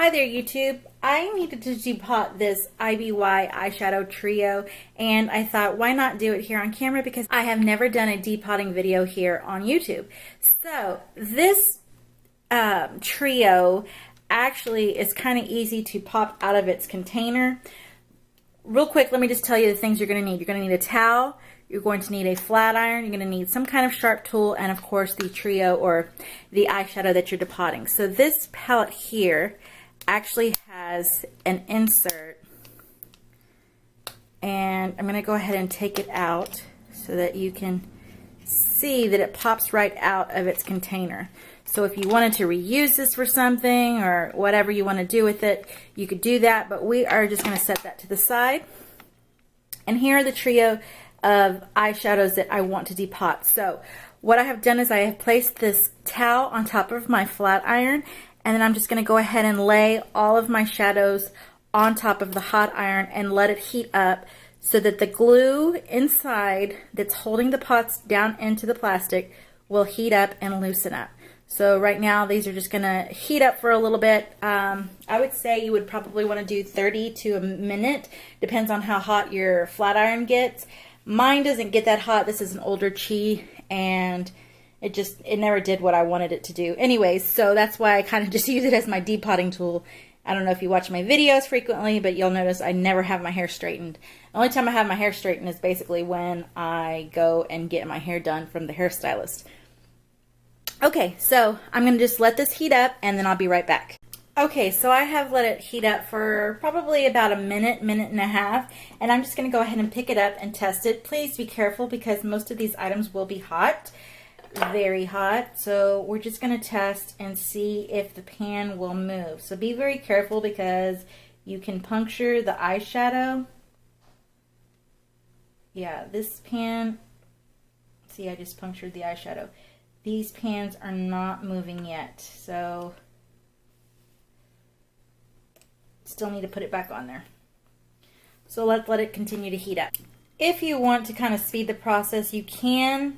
Hi there YouTube. I needed to depot this IBY eyeshadow trio and I thought why not do it here on camera because I have never done a depotting video here on YouTube. So this trio actually is kind of easy to pop out of its container. Real quick, let me just tell you the things you're going to need. You're going to need a towel, you're going to need a flat iron, you're going to need some kind of sharp tool, and of course the trio or the eyeshadow that you're depotting. So this palette here actually has an insert, and I'm going to go ahead and take it out so that you can see that it pops right out of its container. So if you wanted to reuse this for something or whatever you want to do with it, you could do that, but we are just going to set that to the side. And here are the trio of eyeshadows that I want to depot. So what I have done is I have placed this towel on top of my flat iron, and then I'm just going to go ahead and lay all of my shadows on top of the hot iron and let it heat up so that the glue inside that's holding the pots down into the plastic will heat up and loosen up. So right now these are just going to heat up for a little bit. I would say you would probably want to do 30 to a minute. Depends on how hot your flat iron gets. Mine doesn't get that hot. This is an older Chi and it never did what I wanted it to do. Anyways, so that's why I kind of just use it as my depotting tool. I don't know if you watch my videos frequently, but you'll notice I never have my hair straightened. The only time I have my hair straightened is basically when I go and get my hair done from the hairstylist. Okay, so I'm going to just let this heat up and then I'll be right back. Okay, so I have let it heat up for probably about a minute, minute and a half, and I'm just going to go ahead and pick it up and test it. Please be careful because most of these items will be hot. Very hot, so we're just going to test and see if the pan will move. So be very careful because you can puncture the eyeshadow. Yeah, this pan, see, I just punctured the eyeshadow. These pans are not moving yet, so still need to put it back on there. So let's let it continue to heat up. If you want to kind of speed the process, you can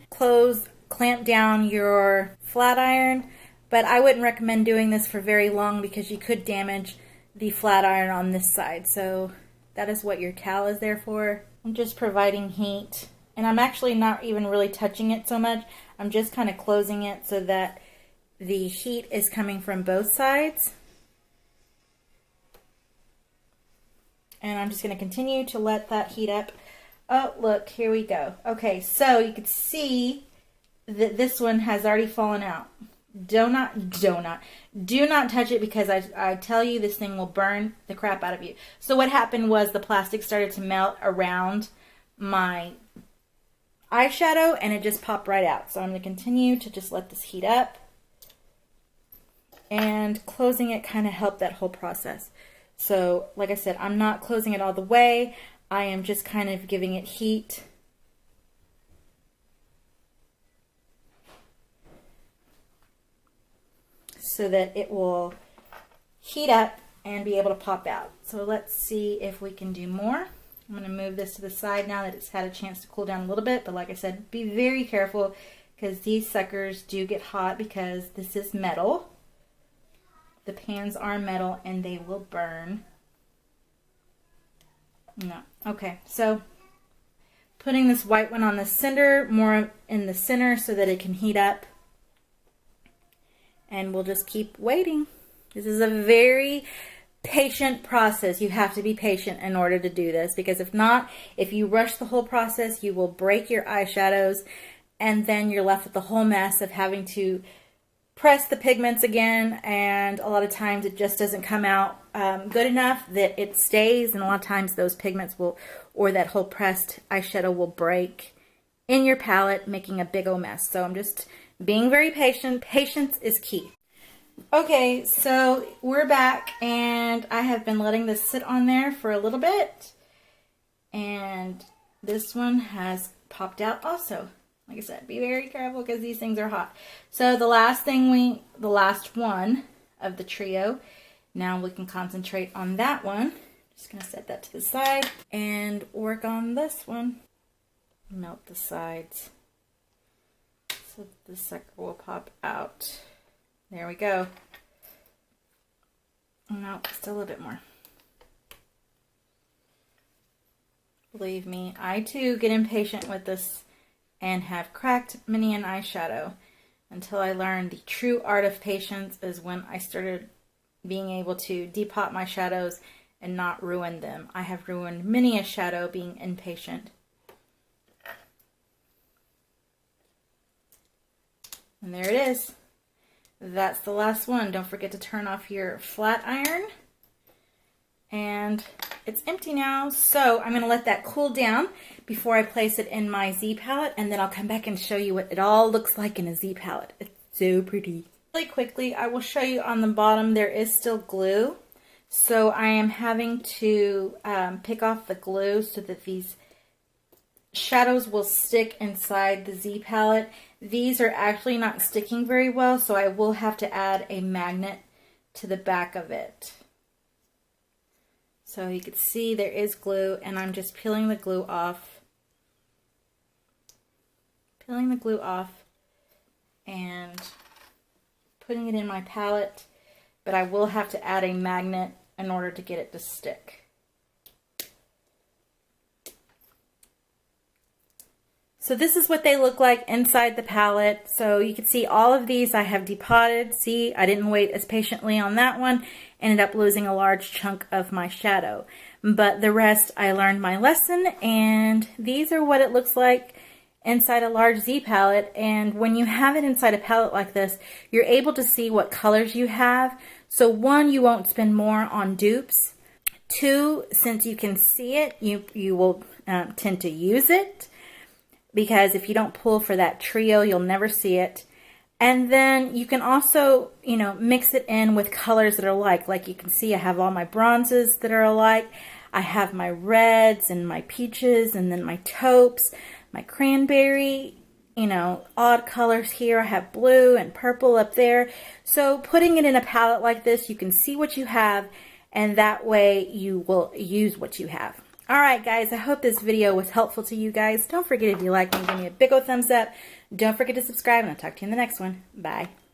clamp down your flat iron, but I wouldn't recommend doing this for very long because you could damage the flat iron on this side. So that is what your towel is there for. I'm just providing heat, and I'm actually not even really touching it so much. I'm just kind of closing it so that the heat is coming from both sides. And I'm just going to continue to let that heat up. Oh, look, here we go. Okay, so you can see that this one has already fallen out. Do not touch it because I tell you this thing will burn the crap out of you. So what happened was the plastic started to melt around my eyeshadow and it just popped right out. So I'm going to continue to just let this heat up, and closing it kind of helped that whole process. So like I said, I'm not closing it all the way. I am just kind of giving it heat. So that it will heat up and be able to pop out. So let's see if we can do more. I'm going to move this to the side now that it's had a chance to cool down a little bit. But like I said, be very careful because these suckers do get hot because this is metal. The pans are metal and they will burn. No. Okay, so putting this white one on the center, more in the center so that it can heat up. And we'll just keep waiting. This is a very patient process. You have to be patient in order to do this, because if not, if you rush the whole process, you will break your eyeshadows and then you're left with the whole mess of having to press the pigments again, and a lot of times it just doesn't come out good enough that it stays, and a lot of times those pigments will, or that whole pressed eyeshadow will break in your palette, making a big old mess. So I'm just being very patient. Patience is key. Okay, so we're back, and I have been letting this sit on there for a little bit, and this one has popped out also. Like I said, be very careful because these things are hot. So the last one of the trio, now we can concentrate on that one. Just gonna set that to the side and work on this one. Melt the sides so the sucker will pop out. There we go. No, still a little bit more. Believe me, I too get impatient with this and have cracked many an eyeshadow until I learned the true art of patience is when I started being able to depot my shadows and not ruin them. I have ruined many a shadow being impatient. And there it is. That's the last one. Don't forget to turn off your flat iron. And it's empty now, so I'm going to let that cool down before I place it in my Z palette, and then I'll come back and show you what it all looks like in a Z palette. It's so pretty. Really quickly, I will show you on the bottom there is still glue, so I am having to pick off the glue so that these shadows will stick inside the Z palette. These are actually not sticking very well, so I will have to add a magnet to the back of it. So you can see there is glue, and I'm just peeling the glue off. Peeling the glue off and putting it in my palette, but I will have to add a magnet in order to get it to stick. So this is what they look like inside the palette. So you can see all of these I have depotted. See, I didn't wait as patiently on that one. Ended up losing a large chunk of my shadow. But the rest, I learned my lesson, and these are what it looks like inside a large Z palette. And when you have it inside a palette like this, you're able to see what colors you have. So one, you won't spend more on dupes. Two, since you can see it, you will tend to use it. Because if you don't pull for that trio, you'll never see it. And then you can also, you know, mix it in with colors that are alike. Like you can see I have all my bronzes that are alike. I have my reds and my peaches and then my taupes, my cranberry, you know, odd colors here. I have blue and purple up there. So putting it in a palette like this, you can see what you have, and that way you will use what you have. Alright guys, I hope this video was helpful to you guys. Don't forget, if you like me, give me a big old thumbs up. Don't forget to subscribe, and I'll talk to you in the next one. Bye.